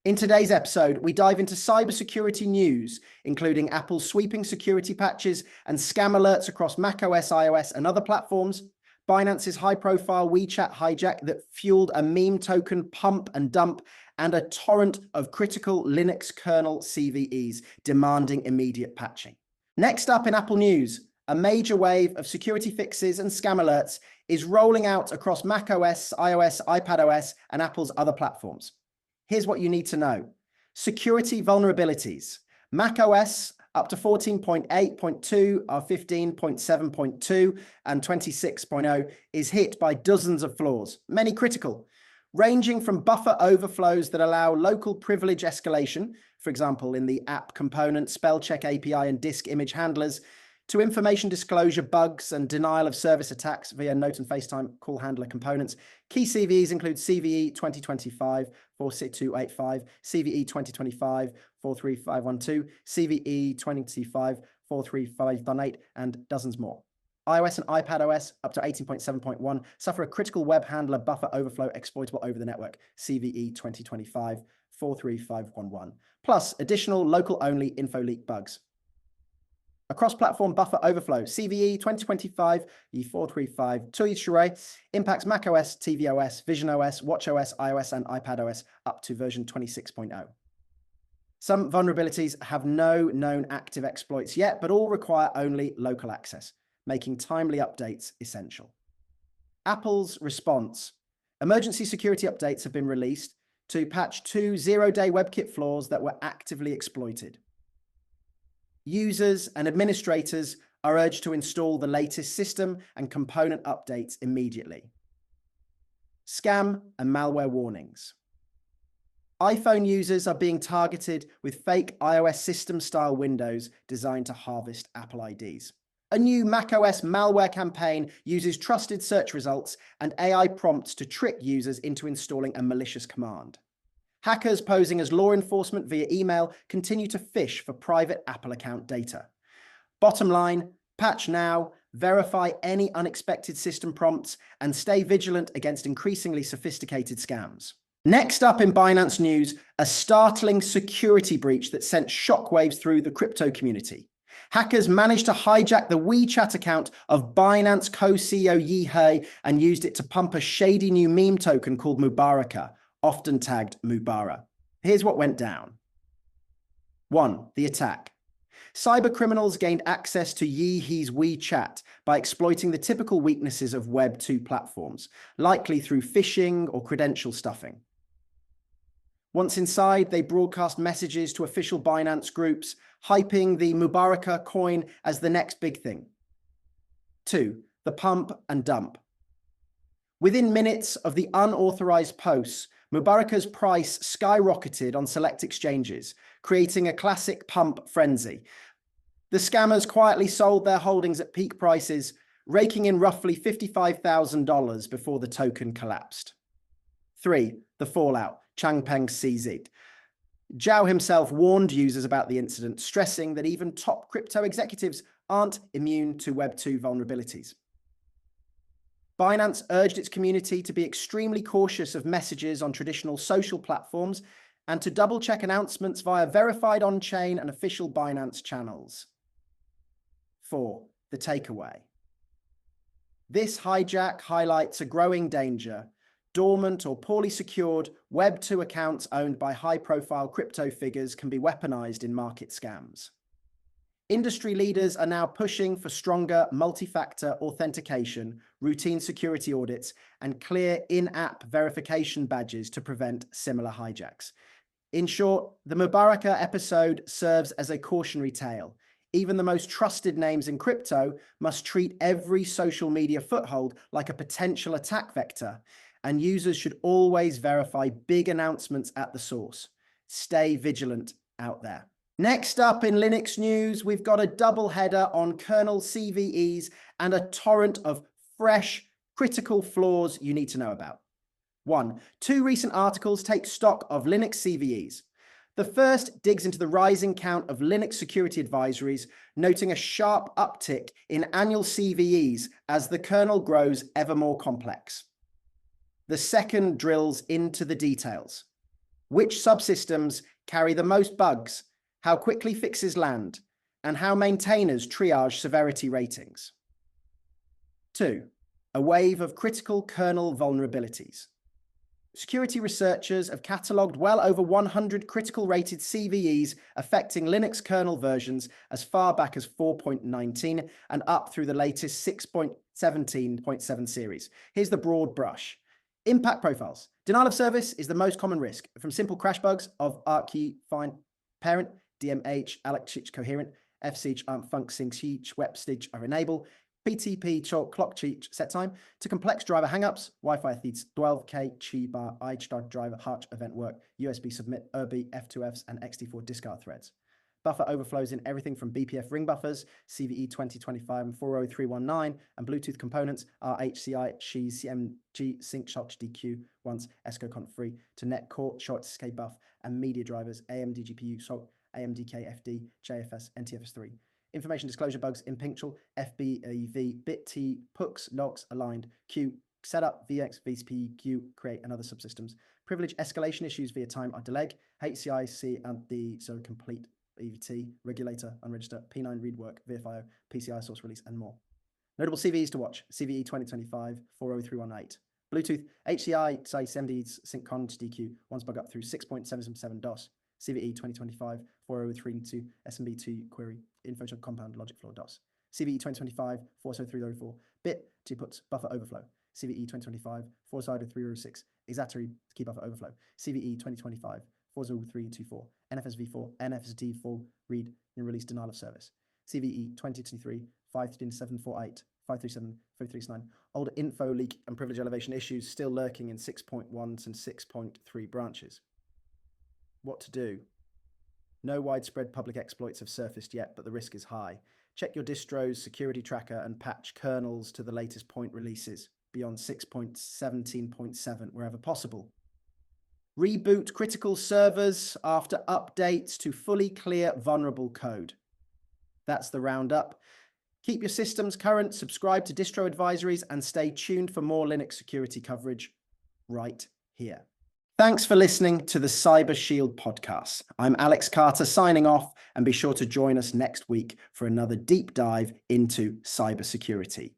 In today's episode, we dive into cybersecurity news, including Apple's sweeping security patches and scam alerts across macOS, iOS, and other platforms, Binance's high-profile WeChat hijack that fueled a meme token pump and dump, and a torrent of critical Linux kernel CVEs demanding immediate patching. Next up in Apple news, a major wave of security fixes and scam alerts is rolling out across macOS, iOS, iPadOS, and Apple's other platforms. Here's what you need to know. Security vulnerabilities. macOS up to 14.8.2 or 15.7.2 and 26.0 is hit by dozens of flaws, many critical, ranging from buffer overflows that allow local privilege escalation, for example, in the app component, spell check API, and disk image handlers, to information disclosure bugs and denial of service attacks via Note and FaceTime call handler components. Key CVEs include CVE 2025-46285, CVE 2025-43512, CVE 2025-43518, and dozens more. iOS and iPadOS up to 18.7.1 suffer a critical web handler buffer overflow exploitable over the network, CVE 2025-43511, plus additional local-only info leak bugs. Across-platform buffer overflow, CVE 2025-43523 impacts macOS, tvOS, visionOS, watchOS, iOS, and iPadOS up to version 26.0. Some vulnerabilities have no known active exploits yet, but all require only local access, making timely updates essential. Apple's response. Emergency security updates have been released to patch 2 zero-day WebKit flaws that were actively exploited. Users and administrators are urged to install the latest system and component updates immediately. Scam and malware warnings. iPhone users are being targeted with fake iOS system-style windows designed to harvest Apple IDs. A new macOS malware campaign uses trusted search results and AI prompts to trick users into installing a malicious command. Hackers posing as law enforcement via email continue to phish for private Apple account data. Bottom line, patch now, verify any unexpected system prompts, and stay vigilant against increasingly sophisticated scams. Next up in Binance news, a startling security breach that sent shockwaves through the crypto community. Hackers managed to hijack the WeChat account of Binance co-CEO Hijack and used it to pump a shady new meme token called Mubaraka, often tagged Mubara. Here's what went down. 1. The attack. Cybercriminals gained access to Hijack's WeChat by exploiting the typical weaknesses of Web 2 platforms, likely through phishing or credential stuffing. Once inside, they broadcast messages to official Binance groups, hyping the Mubaraka coin as the next big thing. 2. The pump and dump. Within minutes of the unauthorized posts, Mubaraka's price skyrocketed on select exchanges, creating a classic pump frenzy. The scammers quietly sold their holdings at peak prices, raking in roughly $55,000 before the token collapsed. 3. The fallout. Changpeng CZ. Zhao himself warned users about the incident, stressing that even top crypto executives aren't immune to Web 2 vulnerabilities. Binance urged its community to be extremely cautious of messages on traditional social platforms and to double-check announcements via verified on-chain and official Binance channels. 4. The takeaway. This hijack highlights a growing danger. Dormant or poorly secured Web 2 accounts owned by high-profile crypto figures can be weaponized in market scams. Industry leaders are now pushing for stronger multi-factor authentication, routine security audits, and clear in-app verification badges to prevent similar hijacks. In short, the Mubaraka episode serves as a cautionary tale. Even the most trusted names in crypto must treat every social media foothold like a potential attack vector, and users should always verify big announcements at the source. Stay vigilant out there. Next up in Linux news, we've got a double header on kernel CVEs and a torrent of fresh, critical flaws you need to know about. 1. 2 recent articles take stock of Linux CVEs. The first digs into the rising count of Linux security advisories, noting a sharp uptick in annual CVEs as the kernel grows ever more complex. The second drills into the details. which subsystems carry the most bugs, how quickly fixes land, and how maintainers triage severity ratings. 2. A wave of critical kernel vulnerabilities. Security researchers have catalogued well over 100 critical rated CVEs affecting Linux kernel versions as far back as 4.19 and up through the latest 6.17.7 series. Here's the broad brush. Impact profiles. Denial of service is the most common risk, from simple crash bugs of ARC-key, find parent, DMH, ALEC coherent, FSIG, func, sync, webstig are enable, PTP, clock cheat set time, to complex driver hangups, Wi-Fi feeds 12K, chi bar, iStart driver, Harch event work, USB submit, URBI, F2Fs, and XT4 discard threads. Buffer overflows in everything from BPF ring buffers, CVE 2025 and 40319, and Bluetooth components, RHCI, SHI, CMG, Sync, Shot, DQ, once, ESCO Conf free, to net core, short SK buff, and media drivers, AMD GPU, SOC, AMD KFD, JFS, NTFS3. Information disclosure bugs in Pinctual, FBEV, BitT, PUX, logs, aligned, Q, setup, VX, VCP, create, and other subsystems. Privilege escalation issues via time are deleg, HCIC, and the so complete EVT, regulator, unregistered, P9 read work, VFIO, PCI source release, and more. Notable CVEs to watch: CVE 2025 40318. Bluetooth, HCI, SMDs, SyncCon, DQ, once bug up through 6.777 DOS. CVE 2025 40332 SMB2 query InfoChunk compound logic floor DOS. CVE 2025 40304 bit gputs buffer overflow. CVE 2025 40306 exatary key buffer overflow. CVE 2025 40324 NFSv4 NFSD4 read and release denial of service. CVE 2023 53748 537 539 older info leak and privilege elevation issues still lurking in 6.1 and 6.3 branches. What to do? No widespread public exploits have surfaced yet, but the risk is high. Check your distro's security tracker and patch kernels to the latest point releases beyond 6.17.7 wherever possible. Reboot critical servers after updates to fully clear vulnerable code. That's the roundup. Keep your systems current, subscribe to distro advisories, and stay tuned for more Linux security coverage right here. Thanks for listening to the Cyber Shield podcast. I'm Alex Carter signing off, and be sure to join us next week for another deep dive into cybersecurity.